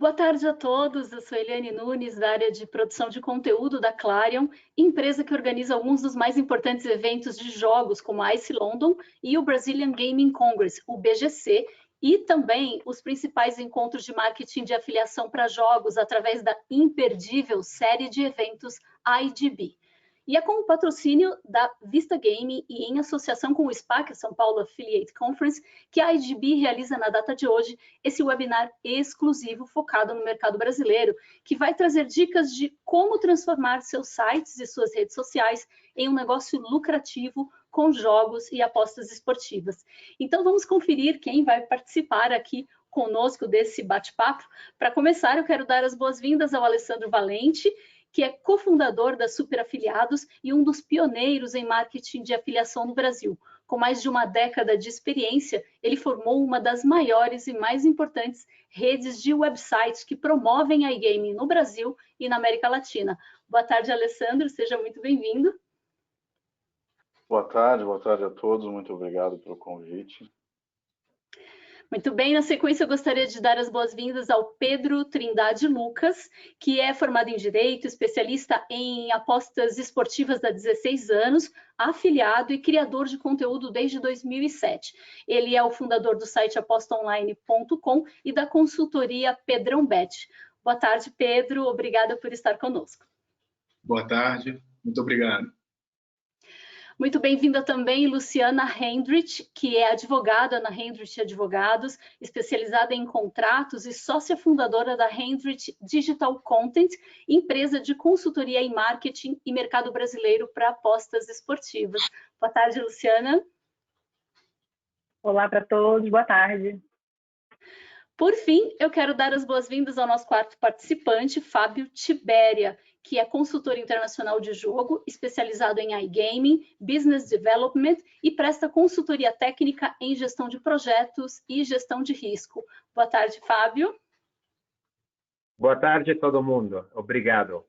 Boa tarde a todos, eu sou Eliane Nunes, da área de produção de conteúdo da Clarion, empresa que organiza alguns dos mais importantes eventos de jogos, como a ICE London e o Brazilian Gaming Congress, o BGC, e também os principais encontros de marketing de afiliação para jogos através da imperdível série de eventos IGB. E é com o patrocínio da Vista Game e em associação com o SPAC, a São Paulo Affiliate Conference, que a IGB realiza na data de hoje esse webinar exclusivo focado no mercado brasileiro, que vai trazer dicas de como transformar seus sites e suas redes sociais em um negócio lucrativo com jogos e apostas esportivas. Então vamos conferir quem vai participar aqui conosco desse bate-papo. Para começar, eu quero dar as boas-vindas ao Alessandro Valente, que é cofundador da Super Afiliados e um dos pioneiros em marketing de afiliação no Brasil. Com mais de uma década de experiência, ele formou uma das maiores e mais importantes redes de websites que promovem a iGaming no Brasil e na América Latina. Boa tarde, Alessandro, seja muito bem-vindo. Boa tarde a todos, muito obrigado pelo convite. Muito bem, na sequência eu gostaria de dar as boas-vindas ao Pedro Trindade Lucas, que é formado em Direito, especialista em apostas esportivas há 16 anos, afiliado e criador de conteúdo desde 2007. Ele é o fundador do site apostaonline.com e da consultoria Pedrão Bet. Boa tarde, Pedro, obrigada por estar conosco. Boa tarde, muito obrigado. Muito bem-vinda também Luciana Hendrich, que é advogada na Hendrich Advogados, especializada em contratos e sócia fundadora da Hendrich Digital Content, empresa de consultoria em marketing e mercado brasileiro para apostas esportivas. Boa tarde, Luciana. Olá para todos, boa tarde. Por fim, eu quero dar as boas-vindas ao nosso quarto participante, Fábio Tibéria, que é consultor internacional de jogo, especializado em iGaming, Business Development e presta consultoria técnica em gestão de projetos e gestão de risco. Boa tarde, Fábio. Boa tarde a todo mundo. Obrigado.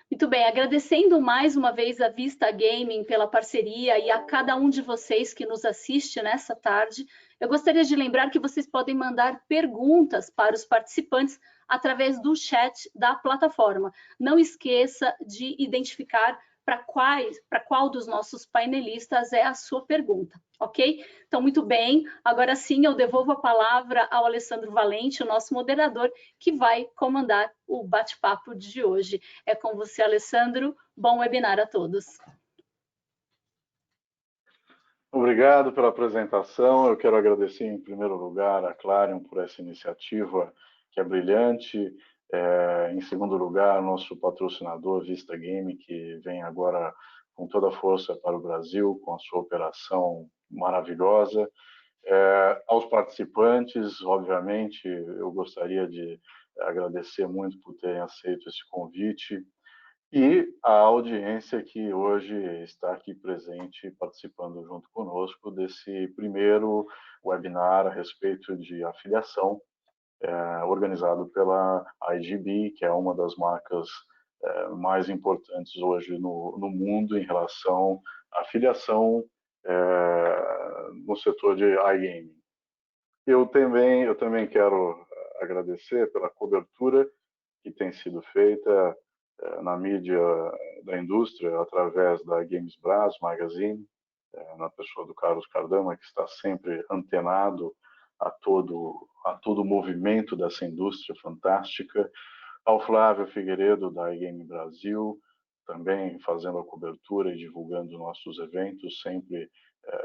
Muito bem, agradecendo mais uma vez a Vista Gaming pela parceria e a cada um de vocês que nos assiste nessa tarde, eu gostaria de lembrar que vocês podem mandar perguntas para os participantes através do chat da plataforma. Não esqueça de identificar para qual dos nossos painelistas é a sua pergunta, ok? Então, muito bem, agora sim eu devolvo a palavra ao Alessandro Valente, o nosso moderador, que vai comandar o bate-papo de hoje. É com você, Alessandro. Bom webinar a todos. Obrigado pela apresentação. Eu quero agradecer, em primeiro lugar, a Clarion por essa iniciativa que é brilhante. Em segundo lugar, nosso patrocinador, Vista Game, que vem agora com toda a força para o Brasil, com a sua operação maravilhosa. Aos participantes, obviamente, eu gostaria de agradecer muito por terem aceito esse convite e a audiência que hoje está aqui presente, participando junto conosco desse primeiro webinar a respeito de afiliação, organizado pela IGB, que é uma das marcas mais importantes hoje no mundo em relação à afiliação no setor de iGaming. Eu também quero agradecer pela cobertura que tem sido feita na mídia da indústria, através da Games Bras Magazine, na pessoa do Carlos Cardama, que está sempre antenado a todo o movimento dessa indústria fantástica, ao Flávio Figueiredo, da iGame Brasil, também fazendo a cobertura e divulgando nossos eventos, sempre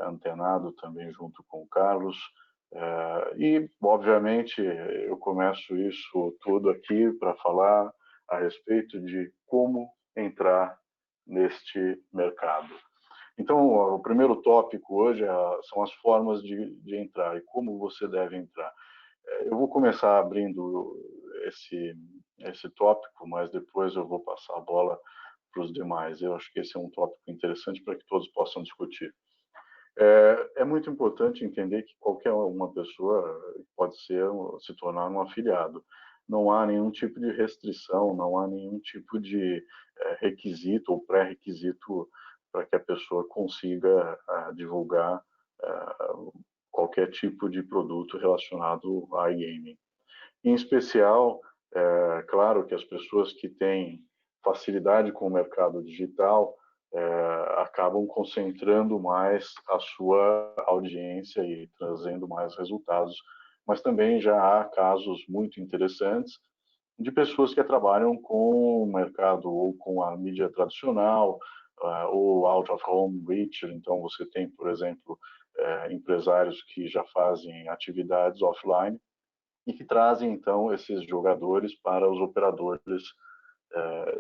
antenado também junto com o Carlos. E, obviamente, eu começo isso tudo aqui para falar a respeito de como entrar neste mercado. Então, o primeiro tópico hoje são as formas de entrar e como você deve entrar. Eu vou começar abrindo esse tópico, mas depois eu vou passar a bola para os demais. Eu acho que esse é um tópico interessante para que todos possam discutir. É muito importante entender que qualquer uma pessoa pode se tornar um afiliado. Não há nenhum tipo de restrição, não há nenhum tipo de requisito ou pré-requisito para que a pessoa consiga divulgar qualquer tipo de produto relacionado a iGaming. Em especial, claro que as pessoas que têm facilidade com o mercado digital acabam concentrando mais a sua audiência e trazendo mais resultados, mas também já há casos muito interessantes de pessoas que trabalham com o mercado ou com a mídia tradicional ou out of home reach. Então você tem, por exemplo, empresários que já fazem atividades offline e que trazem então esses jogadores para os operadores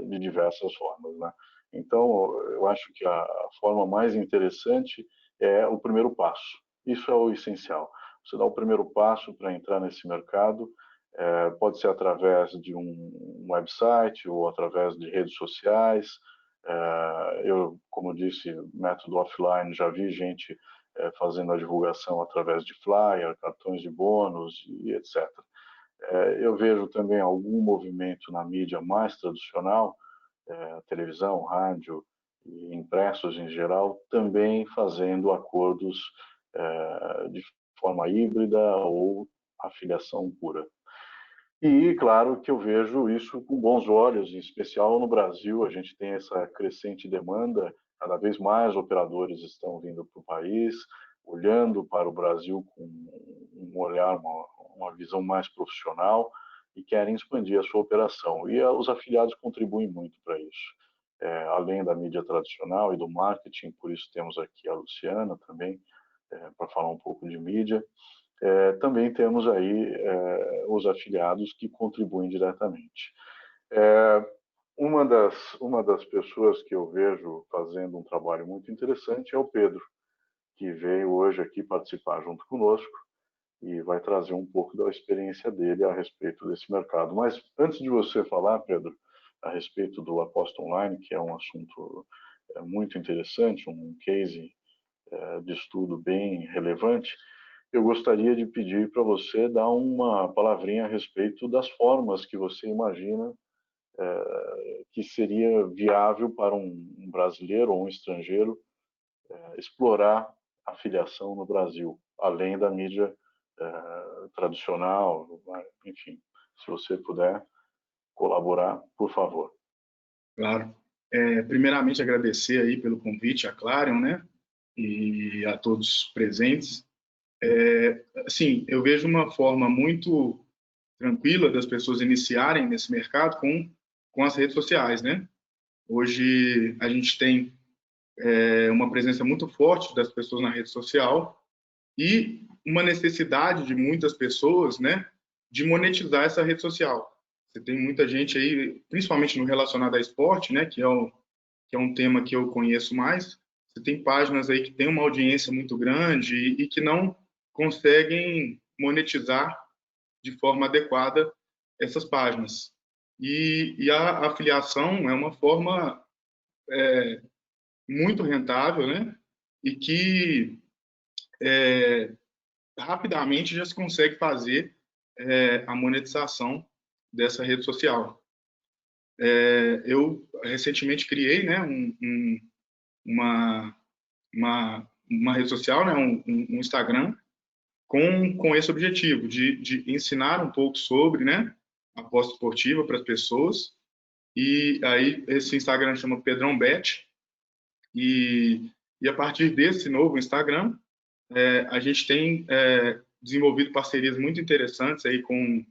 de diversas formas, né? Então eu acho que a forma mais interessante é o primeiro passo. Isso é o essencial. Você dá o primeiro passo para entrar nesse mercado. Pode ser através de um website ou através de redes sociais. Eu, como disse, método offline, já vi gente fazendo a divulgação através de flyer, cartões de bônus e etc. Eu vejo também algum movimento na mídia mais tradicional, televisão, rádio e impressos em geral, também fazendo acordos de forma híbrida ou afiliação pura. E claro que eu vejo isso com bons olhos, em especial no Brasil. A gente tem essa crescente demanda, cada vez mais operadores estão vindo para o país, olhando para o Brasil com um olhar, uma visão mais profissional e querem expandir a sua operação. E os afiliados contribuem muito para isso. Além da mídia tradicional e do marketing, por isso temos aqui a Luciana também, para falar um pouco de mídia. Também temos aí os afiliados que contribuem diretamente. Uma das pessoas que eu vejo fazendo um trabalho muito interessante é o Pedro, que veio hoje aqui participar junto conosco e vai trazer um pouco da experiência dele a respeito desse mercado. Mas antes de você falar, Pedro, a respeito do Aposta Online, que é um assunto muito interessante, um case de estudo bem relevante, eu gostaria de pedir para você dar uma palavrinha a respeito das formas que você imagina que seria viável para um brasileiro ou um estrangeiro explorar a filiação no Brasil, além da mídia tradicional, enfim. Se você puder colaborar, por favor. Claro. Primeiramente, agradecer aí pelo convite à Clarion, né? E a todos presentes. Assim, eu vejo uma forma muito tranquila das pessoas iniciarem nesse mercado com as redes sociais, né? Hoje a gente tem uma presença muito forte das pessoas na rede social e uma necessidade de muitas pessoas, né, de monetizar essa rede social. Você tem muita gente aí, principalmente no relacionado a esporte, né, que é um tema que eu conheço mais. Você tem páginas aí que têm uma audiência muito grande e que não conseguem monetizar de forma adequada essas páginas. E a afiliação é uma forma muito rentável, né? E que rapidamente já se consegue fazer a monetização dessa rede social. Eu recentemente criei, né, uma rede social, né, um Instagram com esse objetivo de ensinar um pouco sobre, né, a aposta esportiva para as pessoas. E aí esse Instagram chama Pedrão Bet. E a partir desse novo Instagram, a gente tem desenvolvido parcerias muito interessantes aí com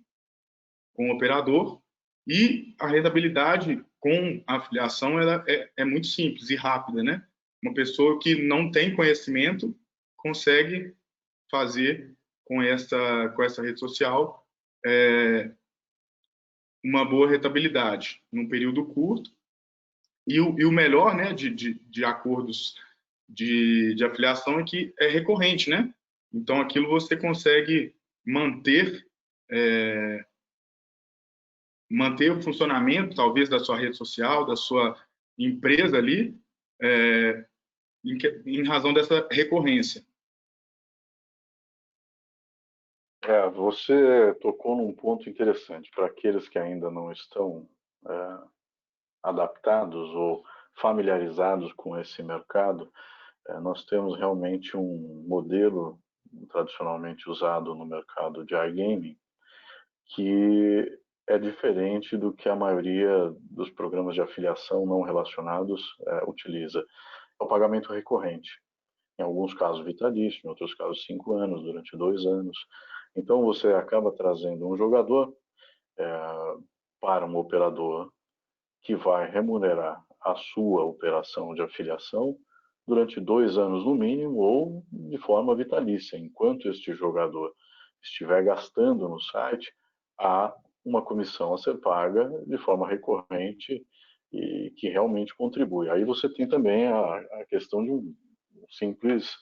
o operador, e a rentabilidade com a afiliação ela é muito simples e rápida, né? Uma pessoa que não tem conhecimento consegue fazer com essa rede social uma boa rentabilidade num período curto. E o melhor, né, de acordos de afiliação é que é recorrente, né? Então, aquilo você consegue manter o funcionamento, talvez, da sua rede social, da sua empresa ali, em razão dessa recorrência. Você tocou num ponto interessante para aqueles que ainda não estão adaptados ou familiarizados com esse mercado. Nós temos realmente um modelo tradicionalmente usado no mercado de iGaming, que é diferente do que a maioria dos programas de afiliação não relacionados utiliza. É o pagamento recorrente. Em alguns casos vitalício, em outros casos 5 anos, durante 2 anos. Então você acaba trazendo um jogador para um operador que vai remunerar a sua operação de afiliação durante 2 anos no mínimo ou de forma vitalícia. Enquanto este jogador estiver gastando no site, há uma comissão a ser paga de forma recorrente e que realmente contribui. Aí você tem também a questão de um simples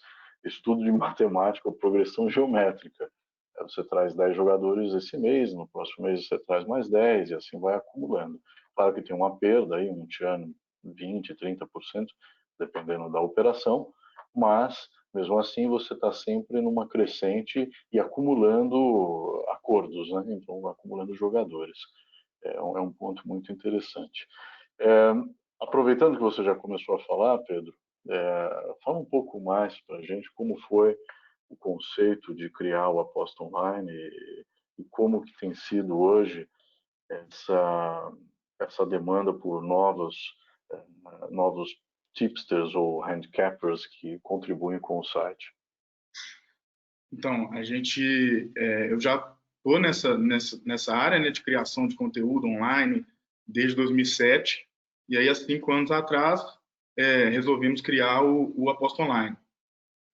estudo de matemática ou progressão geométrica. Você traz 10 jogadores esse mês, no próximo mês você traz mais 10 e assim vai acumulando. Claro que tem uma perda aí, um ano 20%, 30%, dependendo da operação, mas mesmo assim você está sempre numa crescente e acumulando acordos, né? Então acumulando jogadores. É um ponto muito interessante. Aproveitando que você já começou a falar, Pedro, fala um pouco mais para a gente como foi o conceito de criar o Aposta Online e como que tem sido hoje essa demanda por novos tipsters ou handicappers que contribuem com o site. Então, eu já estou nessa área, né, de criação de conteúdo online desde 2007, e aí há 5 anos atrás resolvemos criar o Aposta Online.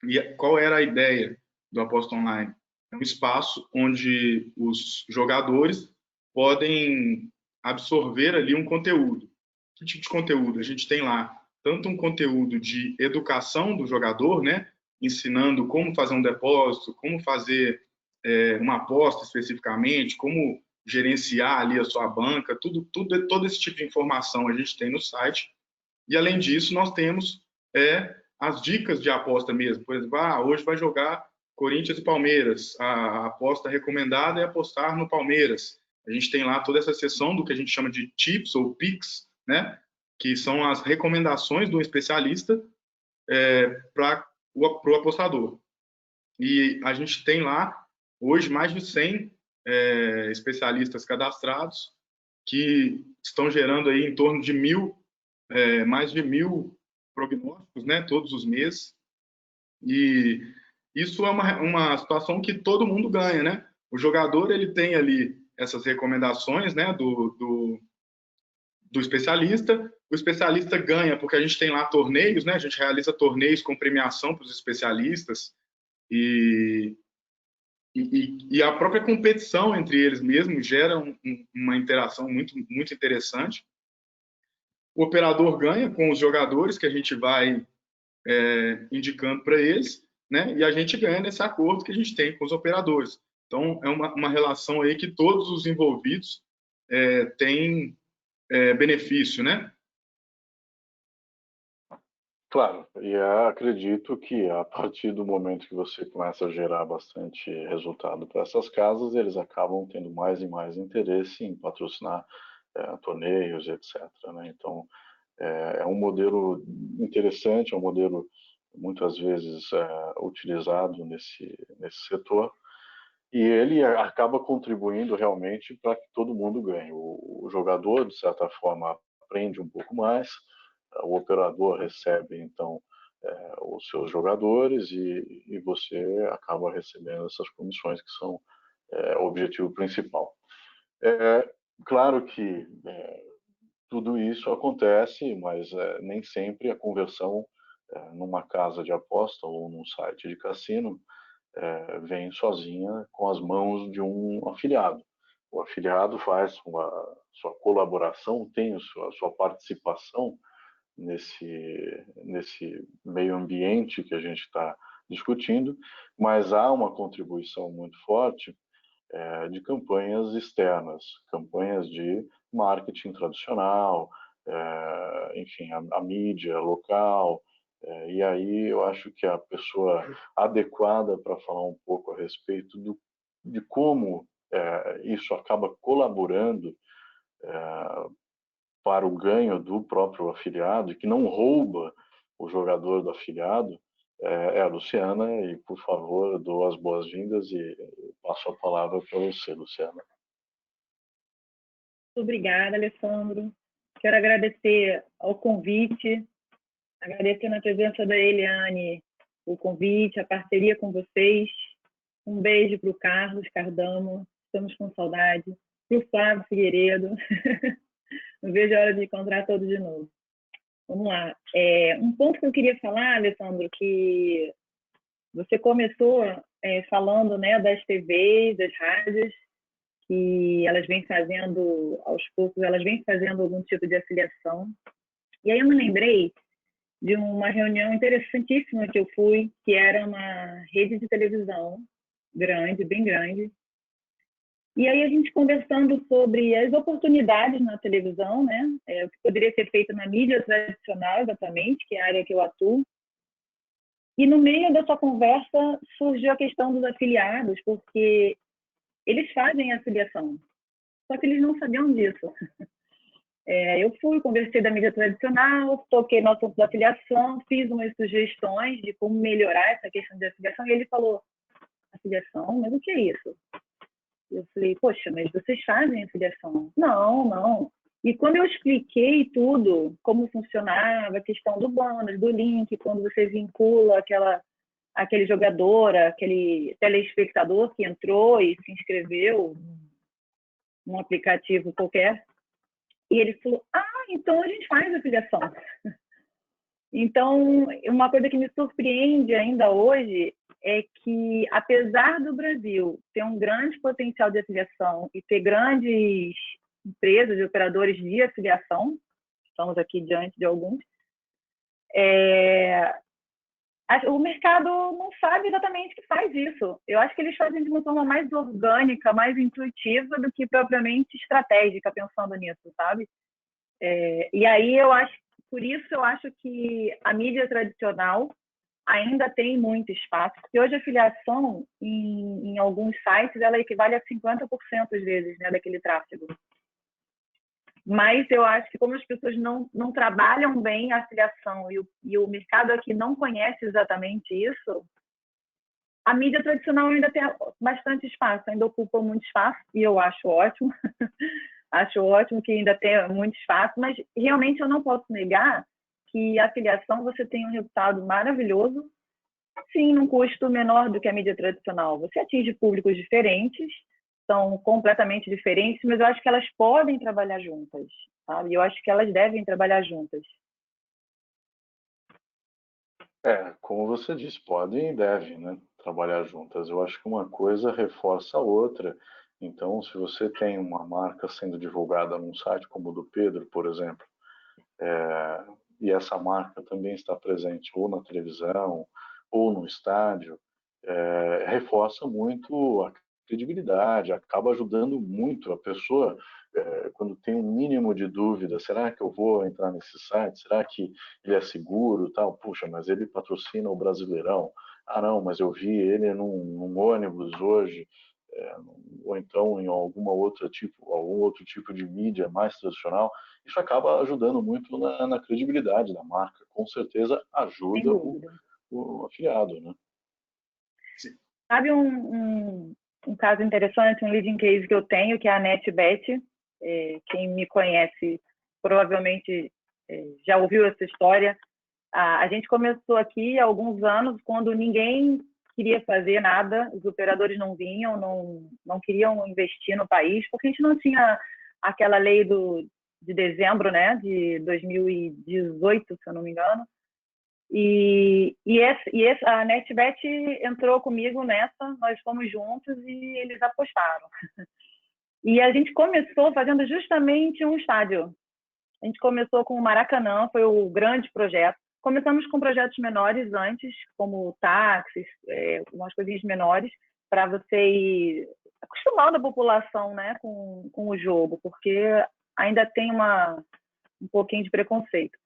E qual era a ideia do Aposta Online? É um espaço onde os jogadores podem absorver ali um conteúdo. Que tipo de conteúdo? A gente tem lá tanto um conteúdo de educação do jogador, né, ensinando como fazer um depósito, como fazer uma aposta especificamente, como gerenciar ali a sua banca, todo esse tipo de informação a gente tem no site. E além disso, nós temos as dicas de aposta mesmo. Por exemplo, hoje vai jogar Corinthians e Palmeiras. A aposta recomendada é apostar no Palmeiras. A gente tem lá toda essa seção do que a gente chama de tips ou picks, né? Que são as recomendações do especialista para o apostador. E a gente tem lá, hoje, mais de 100 especialistas cadastrados que estão gerando aí em torno de mais de 1.000 prognósticos, né, todos os meses. E isso é uma situação que todo mundo ganha, né? O jogador ele tem ali essas recomendações, né, do especialista. O especialista ganha porque a gente tem lá torneios, né? A gente realiza torneios com premiação para os especialistas e a própria competição entre eles mesmos gera uma interação muito, muito interessante. O operador ganha com os jogadores que a gente vai indicando para eles, né? E a gente ganha nesse acordo que a gente tem com os operadores. Então, é uma relação aí que todos os envolvidos têm benefício, né? Claro, e acredito que a partir do momento que você começa a gerar bastante resultado para essas casas, eles acabam tendo mais e mais interesse em patrocinar torneios, etc. Né? Então, é um modelo interessante, é um modelo muitas vezes utilizado nesse setor, e ele acaba contribuindo realmente para que todo mundo ganhe. O jogador, de certa forma, aprende um pouco mais, o operador recebe, então, os seus jogadores e você acaba recebendo essas comissões que são o objetivo principal. Claro que tudo isso acontece, mas nem sempre a conversão numa casa de aposta ou num site de cassino vem sozinha com as mãos de um afiliado. O afiliado faz sua colaboração, tem a sua participação nesse meio ambiente que a gente está discutindo, mas há uma contribuição muito forte de campanhas externas, campanhas de marketing tradicional, enfim, a mídia local. E aí eu acho que a pessoa adequada para falar um pouco a respeito de como isso acaba colaborando para o ganho do próprio afiliado e que não rouba o jogador do afiliado é a Luciana, e por favor dou as boas-vindas e passo a palavra para você, Luciana. Obrigada, Alessandro. Quero agradecer ao convite, agradecer na presença da Eliane o convite, a parceria com vocês. Um beijo para o Carlos Cardamo, estamos com saudade. Para o Flávio Figueiredo. Não vejo a hora de encontrar todos de novo. Vamos lá. Um ponto que eu queria falar, Alessandro, que você começou falando, né, das TVs, das rádios, que elas vêm fazendo, aos poucos, elas vêm fazendo algum tipo de afiliação. E aí eu me lembrei de uma reunião interessantíssima que eu fui, que era uma rede de televisão grande, bem grande. E aí a gente conversando sobre as oportunidades na televisão, né? O que poderia ser feito na mídia tradicional, exatamente, que é a área que eu atuo. E no meio dessa conversa surgiu a questão dos afiliados, porque eles fazem afiliação, só que eles não sabiam disso. Eu fui, conversei da mídia tradicional, toquei no assunto da afiliação, fiz umas sugestões de como melhorar essa questão de afiliação, e ele falou, afiliação? Mas o que é isso? Eu falei, poxa, mas vocês fazem afiliação? Não, não. E quando eu expliquei tudo, como funcionava, a questão do bônus, do link, quando você vincula aquele jogador, aquele telespectador que entrou e se inscreveu num aplicativo qualquer, e ele falou, então a gente faz afiliação. Então, uma coisa que me surpreende ainda hoje é que, apesar do Brasil ter um grande potencial de afiliação e ter grandes empresas e operadores de afiliação, estamos aqui diante de alguns, o mercado não sabe exatamente que faz isso. Eu acho que eles fazem de uma forma mais orgânica, mais intuitiva do que propriamente estratégica, pensando nisso, sabe? E aí por isso eu acho que a mídia tradicional ainda tem muito espaço, porque hoje a afiliação em alguns sites ela equivale a 50% às vezes, né, daquele tráfego. Mas eu acho que como as pessoas não trabalham bem a afiliação e o mercado aqui não conhece exatamente isso, a mídia tradicional ainda tem bastante espaço, ainda ocupa muito espaço, e eu acho ótimo. Acho ótimo que ainda tenha muito espaço, mas realmente eu não posso negar que a afiliação você tem um resultado maravilhoso, sim, num custo menor do que a mídia tradicional. Você atinge públicos diferentes, são completamente diferentes, mas eu acho que elas podem trabalhar juntas, sabe? Eu acho que elas devem trabalhar juntas. Como você disse, podem e devem, né, trabalhar juntas. Eu acho que uma coisa reforça a outra. Então, se você tem uma marca sendo divulgada num site como o do Pedro, por exemplo, e essa marca também está presente ou na televisão ou no estádio, reforça muito a credibilidade, acaba ajudando muito a pessoa quando tem um mínimo de dúvida, será que eu vou entrar nesse site? Será que ele é seguro? Tal? Puxa, mas ele patrocina o Brasileirão. Não, mas eu vi ele num ônibus hoje, ou então em algum outro tipo de mídia mais tradicional. Isso acaba ajudando muito na credibilidade da marca. Com certeza ajuda o afiliado, né? Sabe um caso interessante, um leading case que eu tenho, que é a NetBet. Quem me conhece provavelmente já ouviu essa história. A gente começou aqui há alguns anos, quando ninguém queria fazer nada, os operadores não vinham, não queriam investir no país, porque a gente não tinha aquela lei de dezembro, né, de 2018, se eu não me engano. A NetBet entrou comigo nessa, nós fomos juntos e eles apostaram. E a gente começou fazendo justamente um estádio. A gente começou com o Maracanã, foi o grande projeto. Começamos com projetos menores antes, como táxis, umas coisinhas menores, para você ir acostumando a população, né, com o jogo, porque ainda tem um pouquinho de preconceito.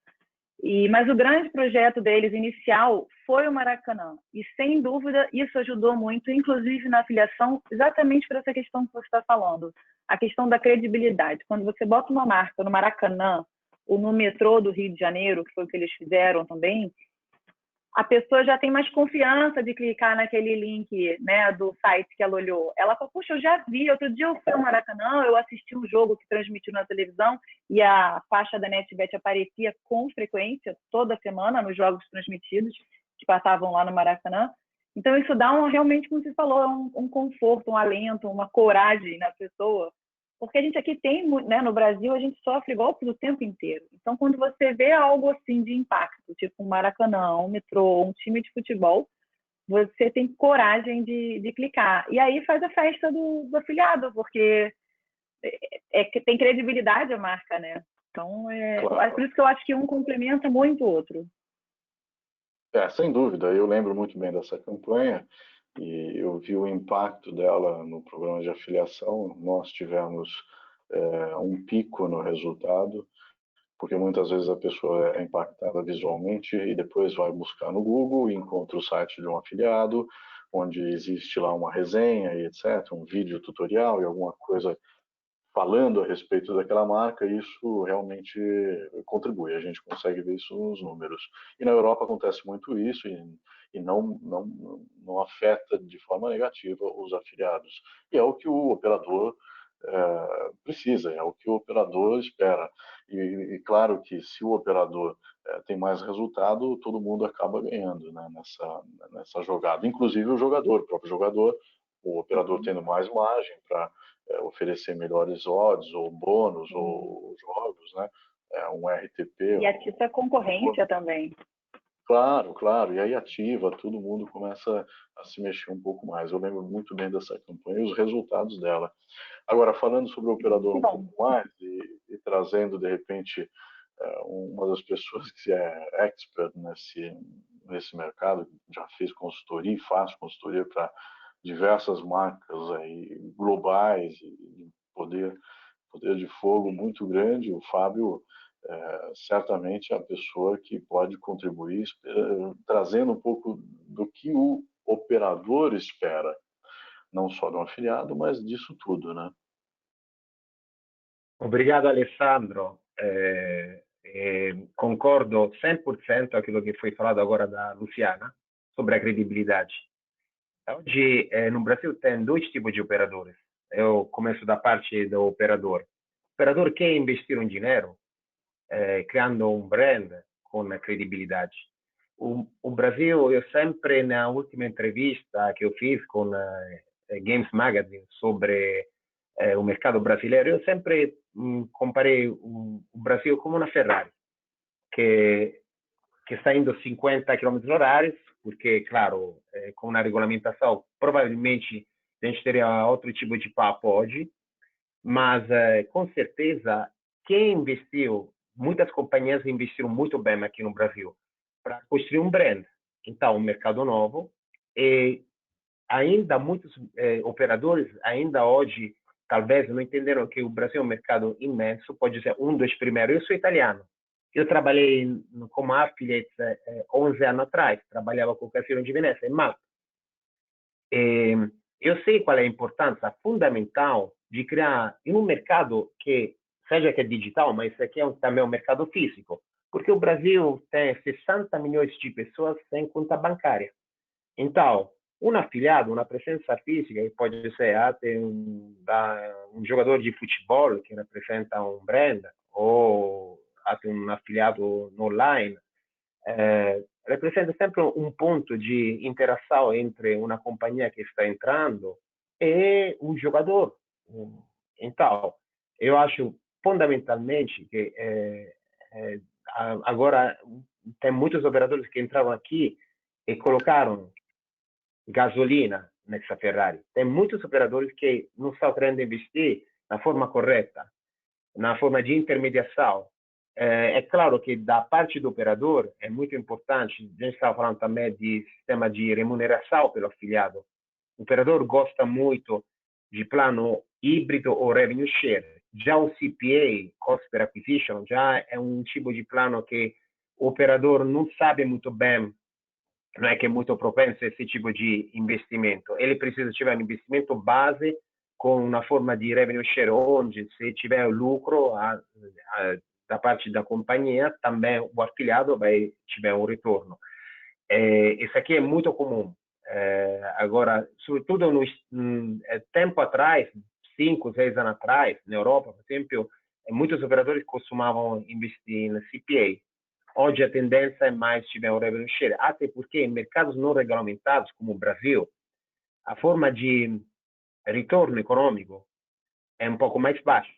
Mas o grande projeto deles inicial foi o Maracanã. E, sem dúvida, isso ajudou muito, inclusive na afiliação, exatamente por essa questão que você está falando, a questão da credibilidade. Quando você bota uma marca no Maracanã ou no metrô do Rio de Janeiro, que foi o que eles fizeram também, a pessoa já tem mais confiança de clicar naquele link, né, do site que ela olhou. Ela fala, puxa, eu já vi, outro dia eu fui ao Maracanã, eu assisti um jogo que transmitiu na televisão e a faixa da NetBet aparecia com frequência, toda semana, nos jogos transmitidos que passavam lá no Maracanã. Então, isso dá realmente, como você falou, um conforto, um alento, uma coragem na pessoa. Porque a gente aqui tem, né, no Brasil, a gente sofre golpes o tempo inteiro. Então, quando você vê algo assim de impacto, tipo um Maracanã, um metrô, um time de futebol, você tem coragem de clicar. E aí faz a festa do afiliado, porque tem credibilidade a marca, né? Então, Claro. por isso que eu acho que um complementa muito o outro. Sem dúvida, eu lembro muito bem dessa campanha e eu vi o impacto dela no programa de afiliação. Nós tivemos um pico no resultado, porque muitas vezes a pessoa é impactada visualmente e depois vai buscar no Google e encontra o site de um afiliado, onde existe lá uma resenha e etc., um vídeo tutorial e alguma coisa falando a respeito daquela marca, isso realmente contribui, a gente consegue ver isso nos números. E na Europa acontece muito isso e não afeta de forma negativa os afiliados. E é o que o operador precisa, é o que o operador espera. E claro que se o operador tem mais resultado, todo mundo acaba ganhando, né, nessa jogada, inclusive o próprio jogador, o operador tendo mais margem para oferecer melhores odds ou bônus ou jogos, né? Um RTP. E atiça a concorrência também. Claro, claro. E aí ativa, todo mundo começa a se mexer um pouco mais. Eu lembro muito bem dessa campanha e os resultados dela. Agora, falando sobre o operador um pouco mais e trazendo, de repente, uma das pessoas que é expert nesse mercado, já fez consultoria e faz consultoria para diversas marcas aí, globais e poder de fogo muito grande. O Fábio certamente é a pessoa que pode contribuir, trazendo um pouco do que o operador espera, não só de um afiliado, mas disso tudo, né? Obrigado, Alessandro. Concordo 100% com aquilo que foi falado agora da Luciana sobre a credibilidade. Hoje, no Brasil, tem dois tipos de operadores. Eu começo da parte do operador. O operador quer investir um dinheiro criando um brand com credibilidade. O Brasil, eu sempre, na última entrevista que eu fiz com Games Magazine sobre o mercado brasileiro, eu sempre comparei o Brasil como uma Ferrari, que está indo 50 km/h, porque, claro, com uma regulamentação, provavelmente a gente teria outro tipo de papo hoje, mas com certeza quem investiu, muitas companhias investiram muito bem aqui no Brasil para construir um brand, então um mercado novo, e ainda muitos operadores ainda hoje talvez não entenderam que o Brasil é um mercado imenso, pode ser um dos primeiros. Eu sou italiano, eu trabalhei como affiliate 11 anos atrás, trabalhava com o Cassino de Veneza, em Malta. Eu sei qual é a importância fundamental de criar em um mercado que, seja que é digital, mas isso aqui é também um mercado físico, porque o Brasil tem 60 milhões de pessoas sem conta bancária. Então, um afiliado, uma presença física, pode ser até um jogador de futebol que representa um brand, ou até um afiliado online, representa sempre um ponto de interação entre uma companhia que está entrando e um jogador. Então, eu acho fundamentalmente que agora tem muitos operadores que entraram aqui e colocaram gasolina nessa Ferrari. Tem muitos operadores que não estão querendo investir na forma correta, na forma de intermediação. É claro que da parte do operador é muito importante, a gente estava falando também de sistema de remuneração pelo afiliado. O operador gosta muito de plano híbrido ou revenue share. Já o CPA, Cost per Acquisition, já é um tipo de plano que o operador não sabe muito bem, não é que é muito propenso a esse tipo de investimento. Ele precisa tiver um investimento base com uma forma de revenue share, onde se tiver lucro da parte da companhia, também o afiliado vai tiver um retorno. Isso aqui é muito comum. Agora, sobretudo no tempo atrás, 5, 6 anos atrás, na Europa, por exemplo, muitos operadores costumavam investir em CPA. Hoje a tendência é mais tiver um revenue share, até porque em mercados não regulamentados, como o Brasil, a forma de retorno econômico é um pouco mais baixa.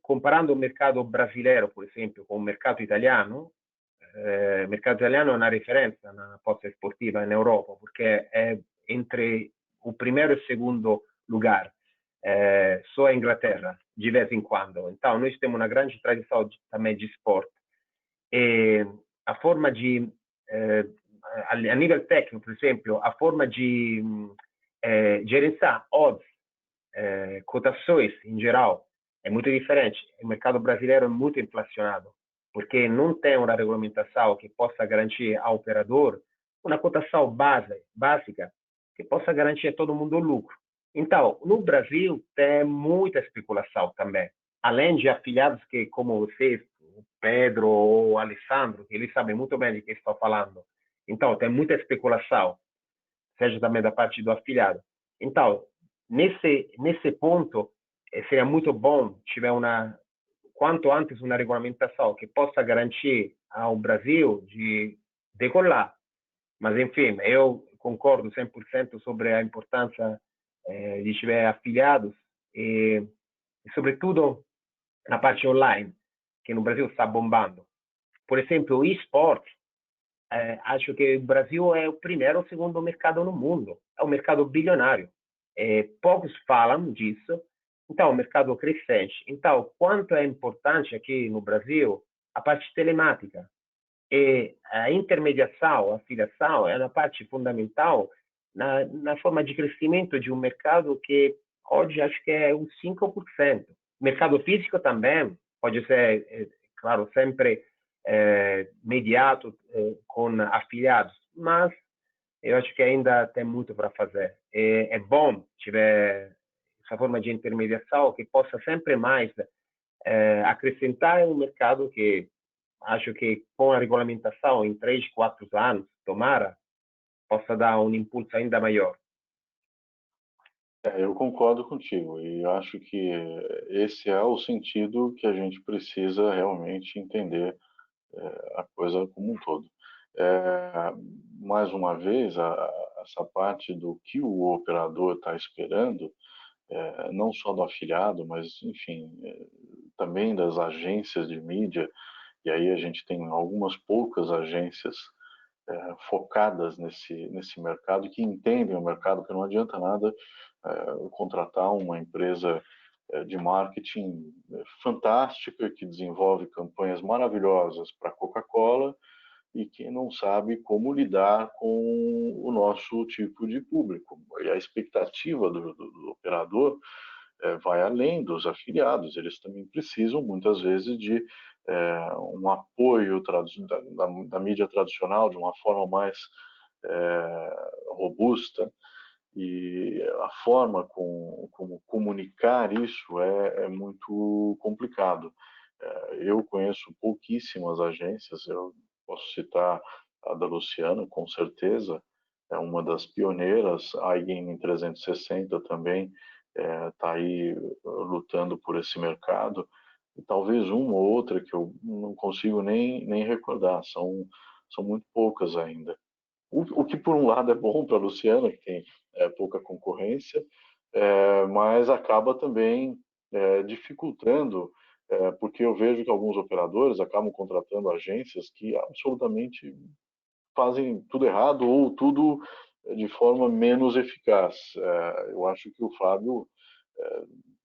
Comparando o mercado brasileiro, por exemplo, com o mercado italiano é uma referência na aposta esportiva na Europa, porque é entre o primeiro e o segundo lugar, só a Inglaterra, de vez em quando. Então, nós temos uma grande tradição também de esporte. E a forma de, a nível técnico, por exemplo, a forma de gerenciar odds, cotações em geral, é muito diferente. O mercado brasileiro é muito inflacionado, porque não tem uma regulamentação que possa garantir ao operador uma cotação básica que possa garantir a todo mundo o lucro. Então, no Brasil, tem muita especulação também. Além de afiliados que, como vocês, o Pedro ou o Alessandro, que eles sabem muito bem de que estou falando. Então, tem muita especulação, seja também da parte do afiliado. Então, nesse ponto, seria muito bom tiver quanto antes uma regulamentação que possa garantir ao Brasil de decolar. Mas, enfim, eu concordo 100% sobre a importância de tiver afiliados e, sobretudo, na parte online, que no Brasil está bombando. Por exemplo, o eSport, acho que o Brasil é o primeiro ou segundo mercado no mundo. É um mercado bilionário. Poucos falam disso. Então, o mercado crescente. Então, quanto é importante aqui no Brasil a parte telemática. E a intermediação, a afiliação, é uma parte fundamental na forma de crescimento de um mercado que hoje acho que é uns 5%. Mercado físico também pode ser, claro, sempre mediado com afiliados, mas eu acho que ainda tem muito para fazer. É bom tiver essa forma de intermediação que possa sempre mais acrescentar um mercado que acho que com a regulamentação em 3, 4 anos, tomara, possa dar um impulso ainda maior. Eu concordo contigo e acho que esse é o sentido que a gente precisa realmente entender a coisa como um todo. Mais uma vez, essa parte do que o operador está esperando, não só do afiliado, mas, enfim, também das agências de mídia, e aí a gente tem algumas poucas agências focadas nesse mercado, que entendem o mercado, porque não adianta nada contratar uma empresa de marketing fantástica, que desenvolve campanhas maravilhosas para a Coca-Cola e que não sabe como lidar com o nosso tipo de público. E a expectativa do operador vai além dos afiliados, eles também precisam, muitas vezes, de um apoio da mídia tradicional de uma forma mais robusta, e a forma como comunicar isso é muito complicado. Eu conheço pouquíssimas agências, eu posso citar a da Luciana, com certeza, é uma das pioneiras, a iGaming 360 também está aí lutando por esse mercado, e talvez uma ou outra que eu não consigo nem recordar, são muito poucas ainda. O que, por um lado, é bom para a Luciana, que tem pouca concorrência, mas acaba também dificultando, porque eu vejo que alguns operadores acabam contratando agências que absolutamente fazem tudo errado ou tudo de forma menos eficaz. Eu acho que o Fábio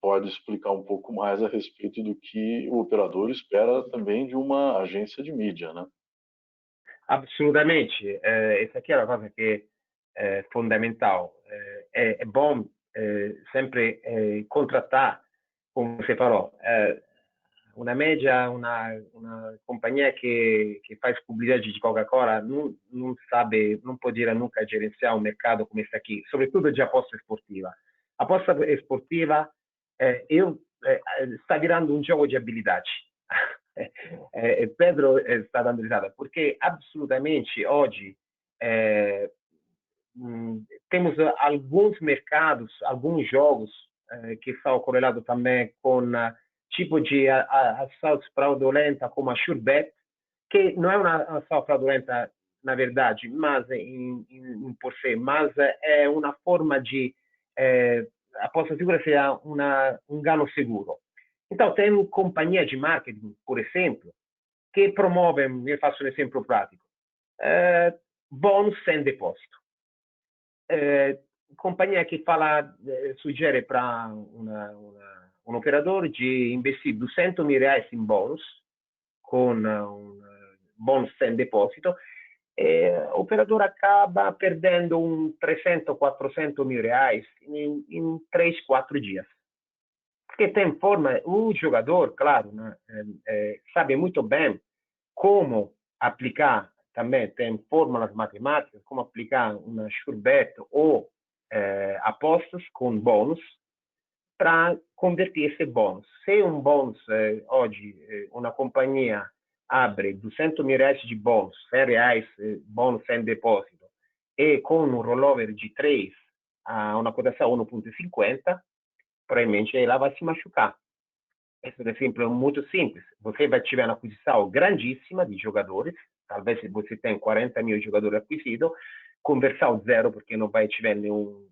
pode explicar um pouco mais a respeito do que o operador espera também de uma agência de mídia, né? Absolutamente. Essa aqui é uma coisa que é fundamental. É bom sempre contratar, como você falou, uma média, uma companhia que faz publicidade de Coca-Cola não sabe, não poderia nunca gerenciar um mercado como esse aqui, sobretudo de aposta esportiva. Aposta esportiva está virando um jogo de habilidade. Pedro está dando risada, porque absolutamente hoje temos alguns mercados, alguns jogos que são correlados também com tipo de assaltos fraudulenta, como a SureBet, que não é uma assalto fraudulenta na verdade, mas por si, mas é uma forma de aposta segura seja um ganho seguro. Então, tem companhia de marketing, por exemplo, que promovem, eu faço um exemplo prático, bônus sem depósito. Companhia que fala, sugere para um operador de investir R$200.000 em bônus, com um bônus sem depósito, o operador acaba perdendo 300, 400 mil reais em 3, 4 dias. Porque tem forma, o jogador, claro, né, sabe muito bem como aplicar, também tem fórmulas matemáticas, como aplicar uma SureBet ou apostas com bônus para converter esse bônus. Se um bônus, hoje, uma companhia abre R$200.000 de bônus, R$100 bônus sem depósito, e com um rollover de 3 a uma cotação 1,50, provavelmente ela vai se machucar. Esse é um exemplo muito simples. Você vai tiver uma aquisição grandíssima de jogadores, talvez você tenha 40 mil jogadores acquisidos, conversão zero, porque não vai tiver nenhum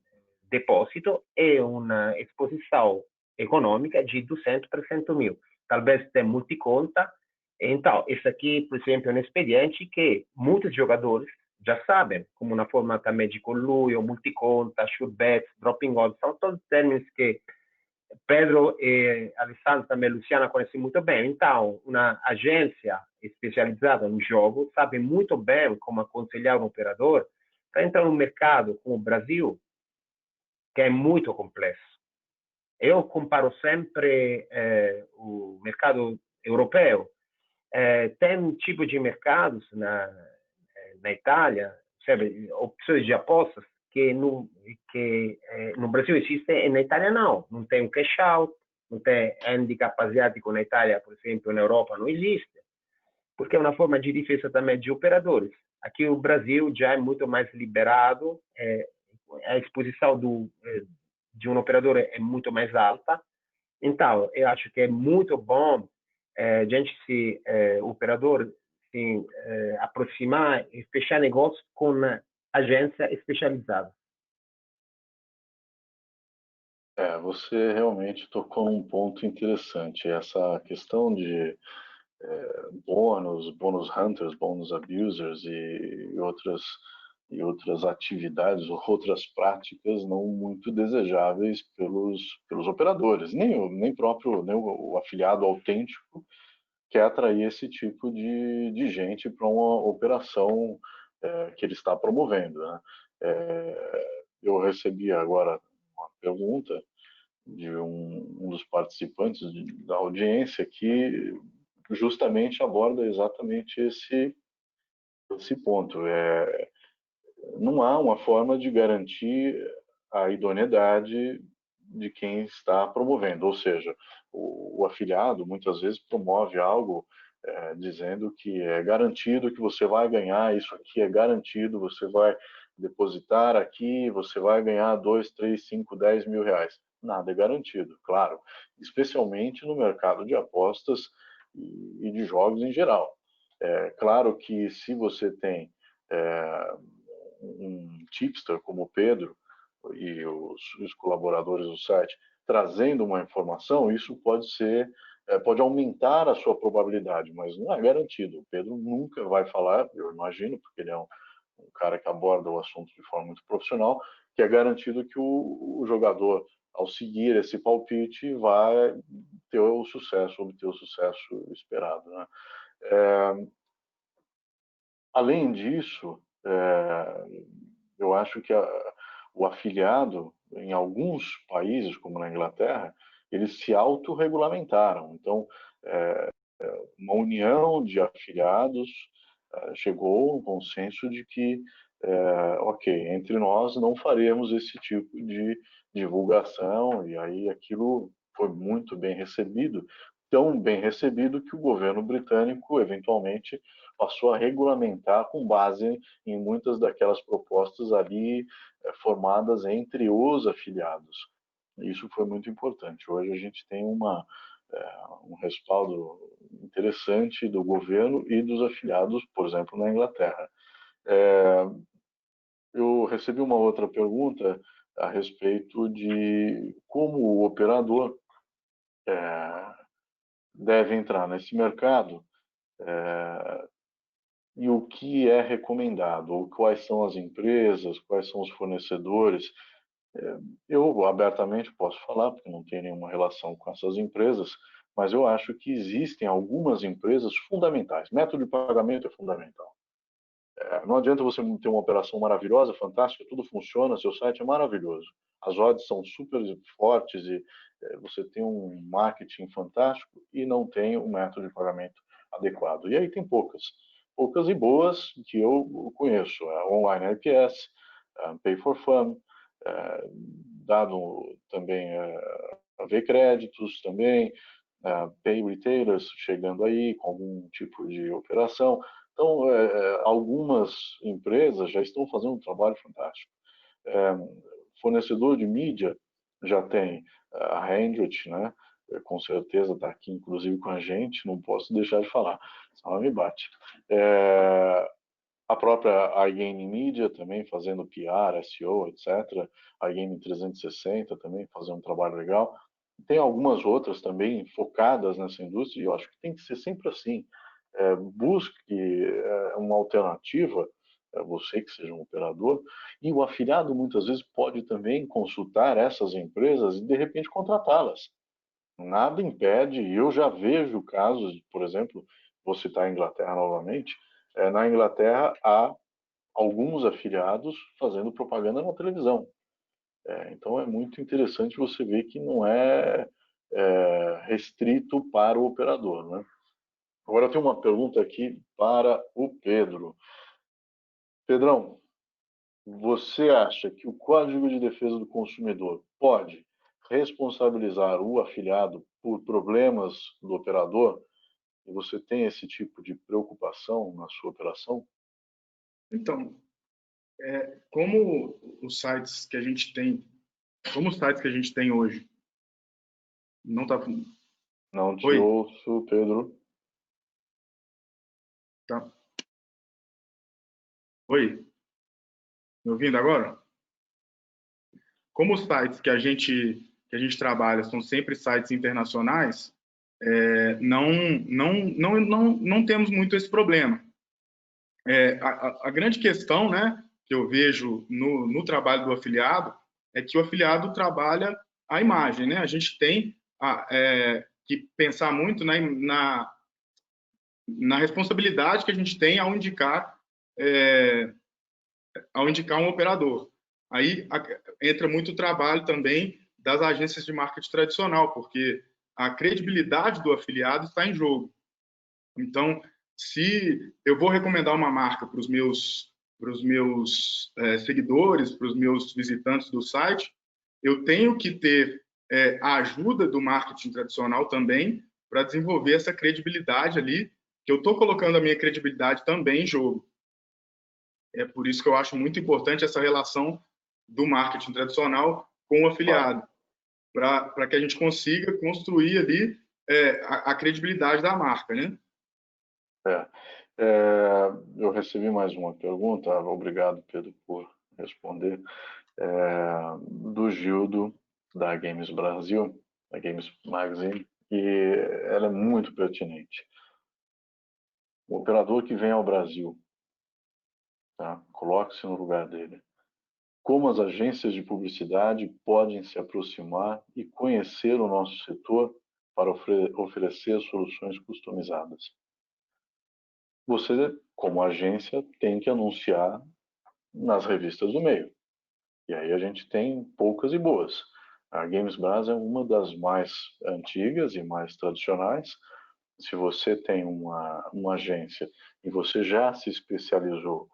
depósito, e uma exposição econômica de 200, 300 mil. Talvez tenha multiconta. Então, esse aqui, por exemplo, é um expediente que muitos jogadores já sabem, como uma forma também de conluio, multiconta, SureBet, dropping odds, são todos termos que Pedro e Alessandro, também Luciana, conhecem muito bem. Então, uma agência especializada no jogo sabe muito bem como aconselhar um operador para entrar no mercado como o Brasil, que é muito complexo. Eu comparo sempre o mercado europeu. Tem um tipo de mercados na Itália, sabe, opções de apostas que no Brasil existem e na Itália não. Não tem um cash out, não tem handicap asiático na Itália, por exemplo, na Europa não existe, porque é uma forma de defesa também de operadores. Aqui o Brasil já é muito mais liberado, a exposição de um operador é muito mais alta. Então, eu acho que é muito bom o operador se aproximar e fechar negócio com agência especializada. Você realmente tocou um ponto interessante. Essa questão de bônus hunters, bônus abusers e outras atividades ou outras práticas não muito desejáveis pelos operadores, nem o afiliado autêntico quer atrair esse tipo de gente para uma operação que ele está promovendo, né? Eu recebi agora uma pergunta de um dos participantes da audiência que justamente aborda exatamente esse ponto. Não há uma forma de garantir a idoneidade de quem está promovendo, ou seja, o afiliado muitas vezes promove algo dizendo que é garantido que você vai ganhar, isso aqui é garantido, você vai depositar aqui, você vai ganhar 2, 3, 5, 10 mil reais. Nada é garantido, claro, especialmente no mercado de apostas e de jogos em geral. Claro que se você tem um tipster como o Pedro e os colaboradores do site trazendo uma informação, isso pode aumentar a sua probabilidade, mas não é garantido. O Pedro nunca vai falar, eu imagino, porque ele é um cara que aborda o assunto de forma muito profissional, que é garantido que o jogador, ao seguir esse palpite, vai obter o sucesso esperado, né? Além disso, eu acho que o afiliado, em alguns países, como na Inglaterra, eles se autorregulamentaram. Então, uma união de afiliados chegou a um consenso de que, ok, entre nós não faremos esse tipo de divulgação, e aí aquilo foi muito bem recebido, tão bem recebido que o governo britânico, eventualmente, passou a regulamentar com base em muitas daquelas propostas ali formadas entre os afiliados. Isso foi muito importante. Hoje a gente tem um respaldo interessante do governo e dos afiliados, por exemplo, na Inglaterra. Eu recebi uma outra pergunta a respeito de como o operador deve entrar nesse mercado e o que é recomendado, ou quais são as empresas, quais são os fornecedores. Eu abertamente posso falar, porque não tenho nenhuma relação com essas empresas, mas eu acho que existem algumas empresas fundamentais. Método de pagamento é fundamental. Não adianta você ter uma operação maravilhosa, fantástica, tudo funciona, seu site é maravilhoso. As odds são super fortes e você tem um marketing fantástico e não tem um método de pagamento adequado. E aí tem poucas e boas que eu conheço. Online IPS, Pay for Fun, dado também a ver créditos também, Pay Retailers chegando aí com algum tipo de operação. Então, algumas empresas já estão fazendo um trabalho fantástico. Fornecedor de mídia já tem a Hendrit, né? Com certeza está aqui, inclusive, com a gente, não posso deixar de falar, senão ela me bate. A própria iGaming Media também fazendo PR, SEO, etc. iGaming 360 também fazendo um trabalho legal. Tem algumas outras também focadas nessa indústria e eu acho que tem que ser sempre assim. Busque uma alternativa, você que seja um operador, e o afiliado muitas vezes pode também consultar essas empresas e de repente contratá-las. Nada impede, e eu já vejo casos, por exemplo, vou citar a Inglaterra novamente, na Inglaterra há alguns afiliados fazendo propaganda na televisão. Então é muito interessante você ver que não é restrito para o operador, né? Agora tem uma pergunta aqui para o Pedro. Pedrão, você acha que o Código de Defesa do Consumidor pode responsabilizar o afiliado por problemas do operador? E você tem esse tipo de preocupação na sua operação? Então, como os sites que a gente tem, hoje, não está... Não te ouço, Pedro. Tá. Oi? Me ouvindo agora? Como os sites que a gente trabalha são sempre sites internacionais, não temos muito esse problema. A grande questão, né, que eu vejo no trabalho do afiliado é que o afiliado trabalha a imagem, né? A gente tem que pensar muito na responsabilidade que a gente tem ao indicar um operador. Aí entra muito o trabalho também das agências de marketing tradicional, porque a credibilidade do afiliado está em jogo. Então, se eu vou recomendar uma marca para os meus seguidores, para os meus visitantes do site, eu tenho que ter a ajuda do marketing tradicional também para desenvolver essa credibilidade ali, que eu estou colocando a minha credibilidade também em jogo. É por isso que eu acho muito importante essa relação do marketing tradicional com o afiliado, para que a gente consiga construir ali a credibilidade da marca, né? Eu recebi mais uma pergunta, obrigado, Pedro, por responder, do Gildo, da Games Brasil, da Games Magazine, e ela é muito pertinente. O operador que vem ao Brasil, tá? Coloque-se no lugar dele. Como as agências de publicidade podem se aproximar e conhecer o nosso setor para oferecer soluções customizadas? Você, como agência, tem que anunciar nas revistas do meio. E aí a gente tem poucas e boas. A Games Brasil é uma das mais antigas e mais tradicionais. Se você tem uma agência e você já se especializou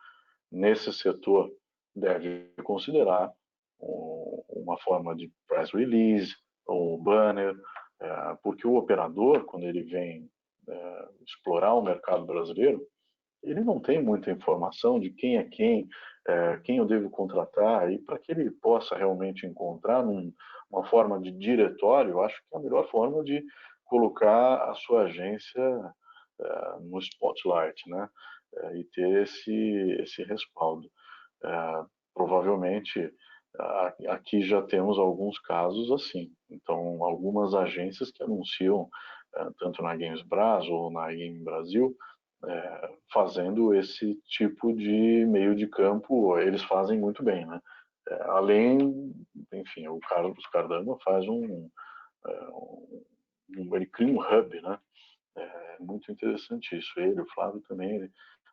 nesse setor, deve considerar uma forma de press release, ou banner, Porque o operador, quando ele vem explorar o mercado brasileiro, ele não tem muita informação de quem é quem eu devo contratar, e para que ele possa realmente encontrar uma forma de diretório, eu acho que é a melhor forma de colocar a sua agência no spotlight, né? E ter esse respaldo. Provavelmente, aqui já temos alguns casos assim. Então, algumas agências que anunciam, tanto na Games Brasil ou na Game Brasil, fazendo esse tipo de meio de campo, eles fazem muito bem, né? Além, enfim, o Carlos Cardano faz ele cria um hub, né? É muito interessante isso. Ele, o Flávio também,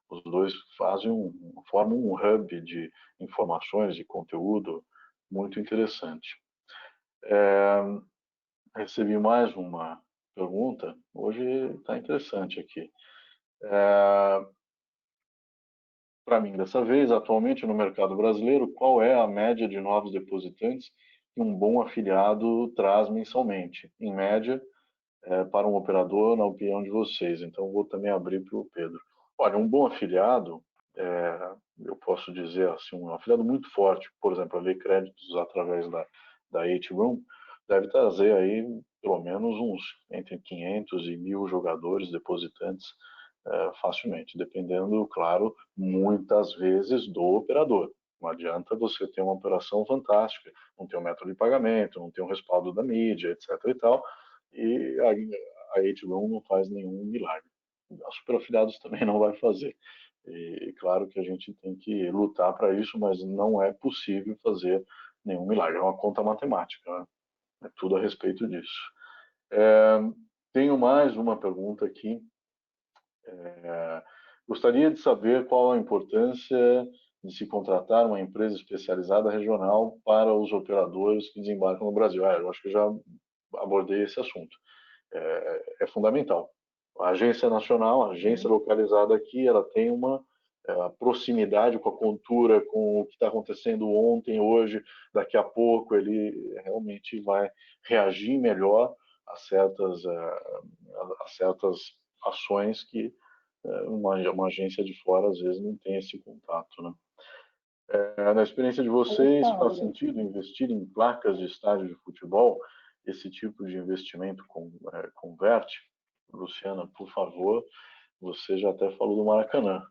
os dois formam um hub de informações, de conteúdo muito interessante. Recebi mais uma pergunta. Hoje está interessante aqui. Para mim, dessa vez, atualmente no mercado brasileiro, qual é a média de novos depositantes que um bom afiliado traz mensalmente? Em média, para um operador, na opinião de vocês. Então, vou também abrir para o Pedro. Olha, um bom afiliado, eu posso dizer assim, um afiliado muito forte, por exemplo, a Lei Créditos através da 8Room, deve trazer aí pelo menos uns entre 500 e 1.000 jogadores depositantes facilmente, dependendo, claro, muitas vezes do operador. Não adianta você ter uma operação fantástica, não ter um método de pagamento, não ter um respaldo da mídia, etc. e tal, e a 8Room não faz nenhum milagre. A Superafiliados também não vai fazer. E claro que a gente tem que lutar para isso, mas não é possível fazer nenhum milagre. É uma conta matemática, né? É tudo a respeito disso. Tenho mais uma pergunta aqui. Gostaria de saber qual a importância de se contratar uma empresa especializada regional para os operadores que desembarcam no Brasil. Eu acho que já abordei esse assunto. É fundamental. A agência nacional, a agência localizada aqui, ela tem uma proximidade com a cultura, com o que está acontecendo ontem, hoje, daqui a pouco, ele realmente vai reagir melhor a certas ações que uma agência de fora, às vezes, não tem esse contato, né? Na experiência de vocês, faz sentido investir em placas de estádio de futebol? Esse tipo de investimento converte? Luciana, por favor, você já até falou do Maracanã.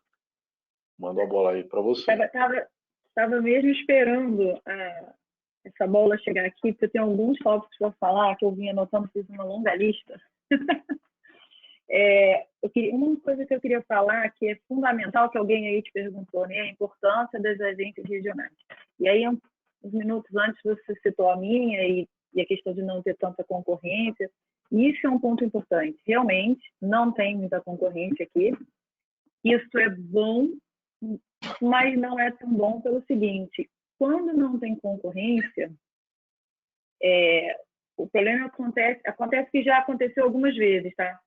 Manda a bola aí para você. Estava mesmo esperando essa bola chegar aqui, porque eu tenho alguns tópicos para falar que eu vim anotando, fiz uma longa lista. Uma coisa que eu queria falar que é fundamental, que alguém aí te perguntou, né? A importância das agências regionais. E aí, uns minutos antes, você citou a minha e a questão de não ter tanta concorrência. Isso é um ponto importante. Realmente, não tem muita concorrência aqui. Isso é bom, mas não é tão bom pelo seguinte: quando não tem concorrência, o problema acontece que já aconteceu algumas vezes, tá?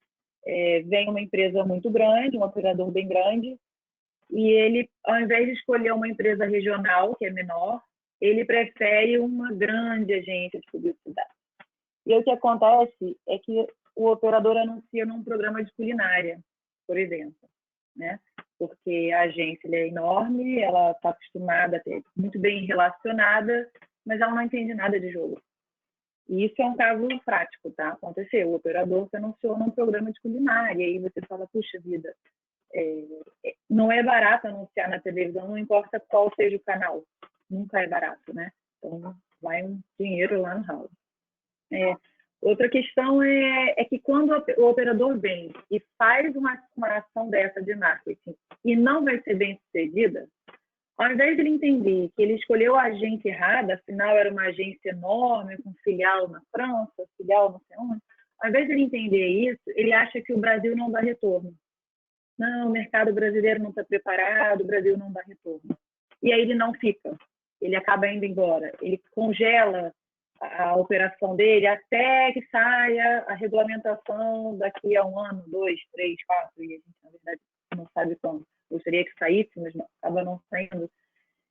Vem uma empresa muito grande, um operador bem grande, e ele, ao invés de escolher uma empresa regional, que é menor, ele prefere uma grande agência de publicidade. E o que acontece é que o operador anuncia num programa de culinária, por exemplo, né? Porque a agência é enorme, ela está acostumada a ter muito bem relacionada, mas ela não entende nada de jogo. E isso é um caso prático, tá? Aconteceu. O operador se anunciou num programa de culinária, e aí você fala, puxa vida, não é barato anunciar na televisão, não importa qual seja o canal. Nunca é barato, né? Então, vai um dinheiro lá no house. Outra questão é que quando o operador vem e faz uma ação dessa de marketing e não vai ser bem sucedida, ao invés de ele entender que ele escolheu a agência errada, afinal era uma agência enorme, com filial na França, filial não sei onde, ao invés de ele entender isso, ele acha que o Brasil não dá retorno. Não, o mercado brasileiro não está preparado, o Brasil não dá retorno. E aí ele não fica, ele acaba indo embora, ele congela a operação dele até que saia a regulamentação daqui a 1 ano, 2, 3, 4, e a gente, na verdade, não sabe quando. Gostaria que saísse, mas acaba não saindo.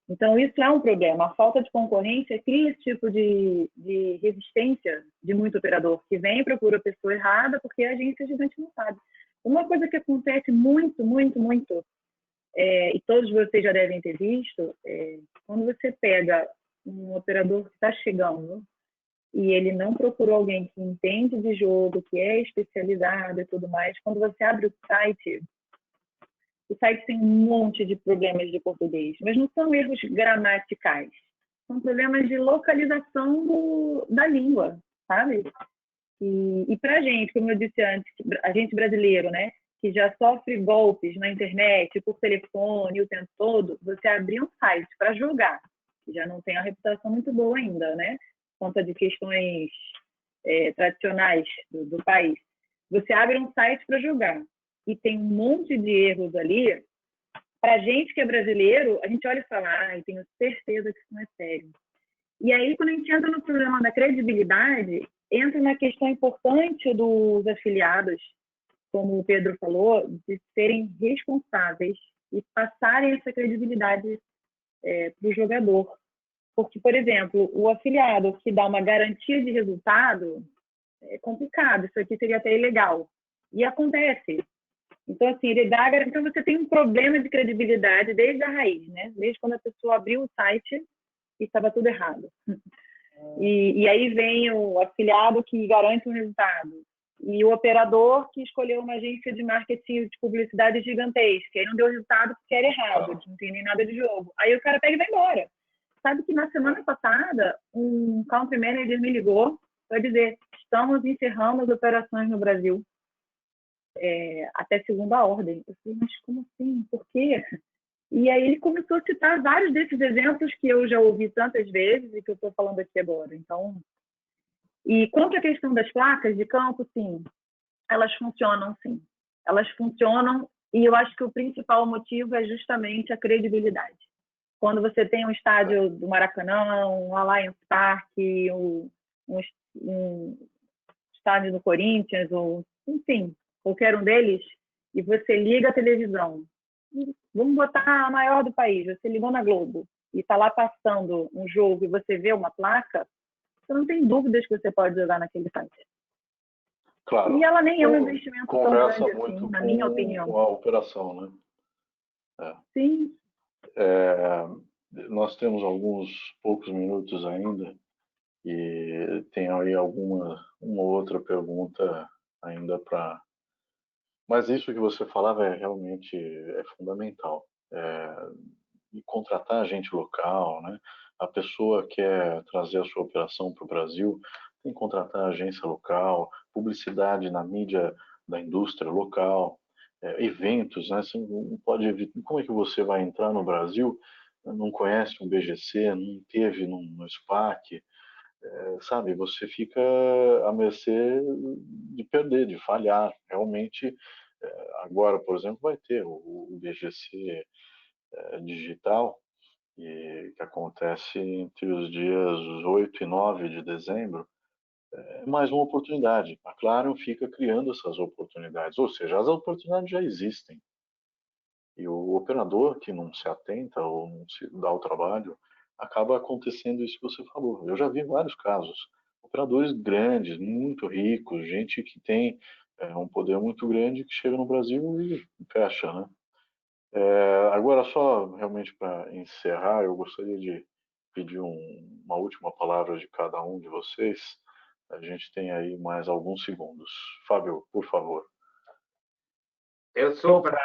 Então, isso é um problema. A falta de concorrência cria esse tipo de resistência de muito operador, que vem e procura a pessoa errada porque a agência gigante não sabe. Uma coisa que acontece muito, muito, muito, e todos vocês já devem ter visto, quando você pega um operador que está chegando e ele não procurou alguém que entende de jogo, que é especializado e tudo mais, quando você abre o site tem um monte de problemas de português, mas não são erros gramaticais, são problemas de localização da língua, sabe? E para a gente, como eu disse antes, a gente brasileiro, né, que já sofre golpes na internet, por telefone o tempo todo, você abrir um site para jogar, que já não tem uma reputação muito boa ainda, né, por conta de questões tradicionais do país. Você abre um site para jogar e tem um monte de erros ali. Para a gente que é brasileiro, a gente olha e fala, tenho certeza que isso não é sério. E aí, quando a gente entra no problema da credibilidade, entra na questão importante dos afiliados, como o Pedro falou, de serem responsáveis e passarem essa credibilidade para o jogador. Porque, por exemplo, o afiliado que dá uma garantia de resultado é complicado, isso aqui seria até ilegal. E acontece. Então, assim, ele dá a garantia. Então, você tem um problema de credibilidade desde a raiz, né? Desde quando a pessoa abriu o site e estava tudo errado. E aí vem o afiliado que garante um resultado. E o operador que escolheu uma agência de marketing de publicidade gigantesca. E aí não deu resultado porque era errado, não tem nem nada de jogo. Aí o cara pega e vai embora. Sabe que na semana passada, um country manager me ligou para dizer: estamos encerrando as operações no Brasil até segunda ordem. Eu falei, mas como assim? Por quê? E aí ele começou a citar vários desses exemplos que eu já ouvi tantas vezes e que eu estou falando aqui agora. Então, e quanto à questão das placas de campo, sim, elas funcionam, sim. Elas funcionam e eu acho que o principal motivo é justamente a credibilidade. Quando você tem um estádio do Maracanã, um Allianz Parque, um estádio do Corinthians, ou enfim, qualquer um deles, e você liga a televisão, vamos botar a maior do país, você ligou na Globo e está lá passando um jogo e você vê uma placa, você não tem dúvidas que você pode jogar naquele site. Claro. E ela nem é um investimento tão grande assim, na minha opinião. Com a operação, né? Sim. Nós temos alguns poucos minutos ainda e tem aí uma outra pergunta ainda para... Mas isso que você falava realmente fundamental. E contratar gente local, né? A pessoa quer trazer a sua operação para o Brasil, tem que contratar agência local, publicidade na mídia da indústria local, eventos, né? Você não pode... Como é que você vai entrar no Brasil, não conhece um BGC, não teve no SPAC, sabe? Você fica à mercê de perder, de falhar. Realmente, agora, por exemplo, vai ter o BGC digital, que acontece entre os dias 8 e 9 de dezembro. É mais uma oportunidade. A Clarion fica criando essas oportunidades, ou seja, as oportunidades já existem. E o operador que não se atenta ou não se dá o trabalho, acaba acontecendo isso que você falou. Eu já vi vários casos. Operadores grandes, muito ricos, gente que tem um poder muito grande que chega no Brasil e fecha, né? Agora, só realmente para encerrar, eu gostaria de pedir uma última palavra de cada um de vocês. A gente tem aí mais alguns segundos. Fábio, por favor. Eu sou para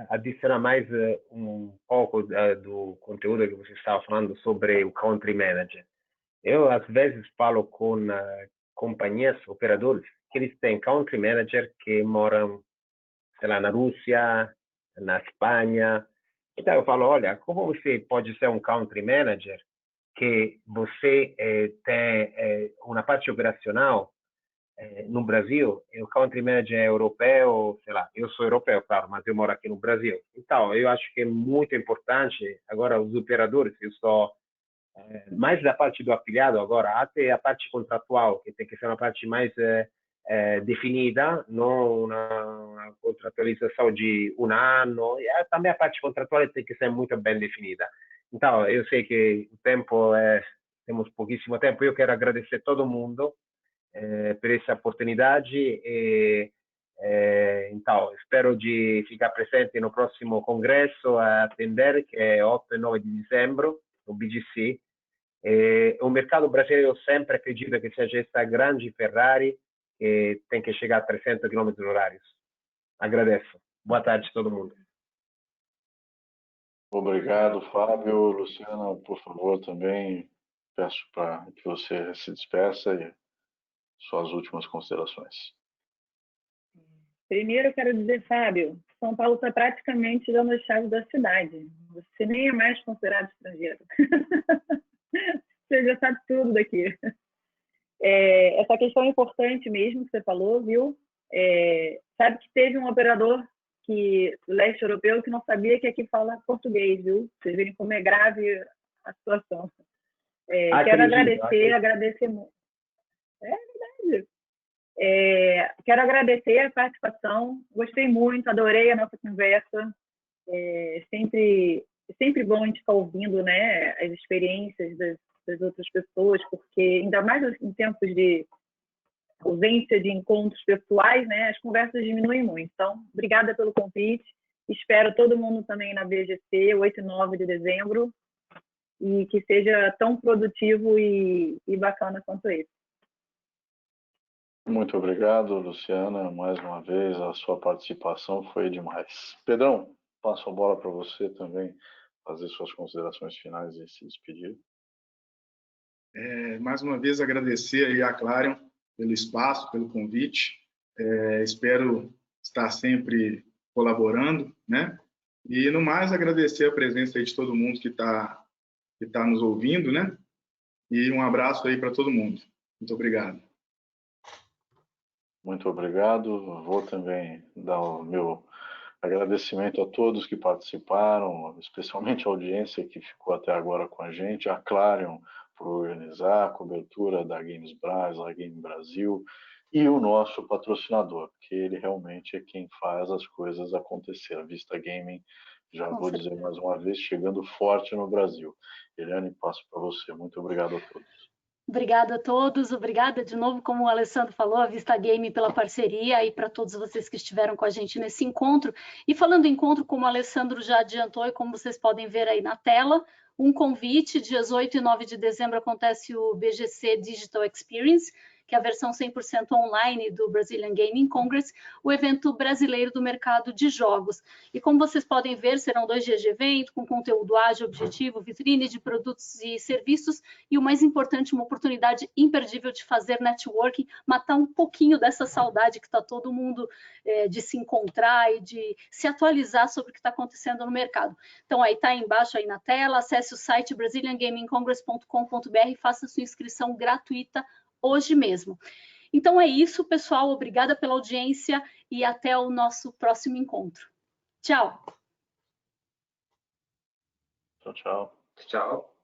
adicionar mais um pouco do conteúdo que você estava falando sobre o country manager. Eu, às vezes, falo com companhias, operadores, que eles têm country manager que moram, sei lá, na Rússia, na Espanha. Então, eu falo, olha, como você pode ser um country manager que você tem uma parte operacional no Brasil, o country manager é europeu, sei lá, eu sou europeu, claro, mas eu moro aqui no Brasil. Então, eu acho que é muito importante, agora, os operadores, eu sou mais da parte do afiliado agora, até a parte contratual, que tem que ser uma parte mais definida, não uma contratualização de um ano, também a parte contratual tem que ser muito bem definida. Então, eu sei que o tempo temos pouquíssimo tempo. Eu quero agradecer todo mundo por essa oportunidade e então espero de ficar presente no próximo congresso a atender, que é 8 e 9 de dezembro, no BGC. O mercado brasileiro sempre acredita que seja essa grande Ferrari que tem que chegar a 300 km/h. Agradeço. Boa tarde a todo mundo. Obrigado, Fábio. Luciana, por favor, também peço para que você se despeça e suas últimas considerações. Primeiro, eu quero dizer, Fábio, São Paulo está praticamente dando as chaves da cidade. Você nem é mais considerado estrangeiro. Você já sabe tudo daqui. Essa questão é importante mesmo que você falou, viu? Sabe que teve um operador do leste europeu que não sabia que aqui fala português, viu? Vocês verem como é grave a situação. Quero agradecer muito. É verdade. Quero agradecer a participação. Gostei muito, adorei a nossa conversa. Sempre bom a gente estar ouvindo, né, as experiências das outras pessoas, porque ainda mais em tempos de ausência de encontros pessoais, né, as conversas diminuem muito. Então, obrigada pelo convite. Espero todo mundo também na BGC, 8 e 9 de dezembro, e que seja tão produtivo e bacana quanto esse. Muito obrigado, Luciana. Mais uma vez, a sua participação foi demais. Pedrão, passo a bola para você também fazer suas considerações finais e se despedir. Mais uma vez, agradecer aí a Clarion pelo espaço, pelo convite. Espero estar sempre colaborando, né? E, no mais, agradecer a presença aí de todo mundo que tá nos ouvindo, né? E um abraço aí para todo mundo. Muito obrigado. Muito obrigado. Vou também dar o meu agradecimento a todos que participaram, especialmente a audiência que ficou até agora com a gente, a Clarion por organizar a cobertura da Games Brasil, da Game Brasil, e o nosso patrocinador, que ele realmente é quem faz as coisas acontecer. A Vista Gaming, já vou dizer mais uma vez, chegando forte no Brasil. Eliane, passo para você. Muito obrigado a todos. Obrigada a todos, obrigada de novo, como o Alessandro falou, a Vista Game pela parceria e para todos vocês que estiveram com a gente nesse encontro. E falando em encontro, como o Alessandro já adiantou e como vocês podem ver aí na tela, um convite, dias 8 e 9 de dezembro acontece o BGC Digital Experience, que é a versão 100% online do Brazilian Gaming Congress, o evento brasileiro do mercado de jogos. E como vocês podem ver, serão 2 dias de evento, com conteúdo ágil, objetivo, vitrine de produtos e serviços, e o mais importante, uma oportunidade imperdível de fazer networking, matar um pouquinho dessa saudade que está todo mundo de se encontrar e de se atualizar sobre o que está acontecendo no mercado. Então, aí está embaixo aí na tela, acesse o site braziliangamingcongress.com.br e faça sua inscrição gratuita hoje mesmo. Então é isso, pessoal. Obrigada pela audiência e até o nosso próximo encontro. Tchau. Tchau, tchau. Tchau.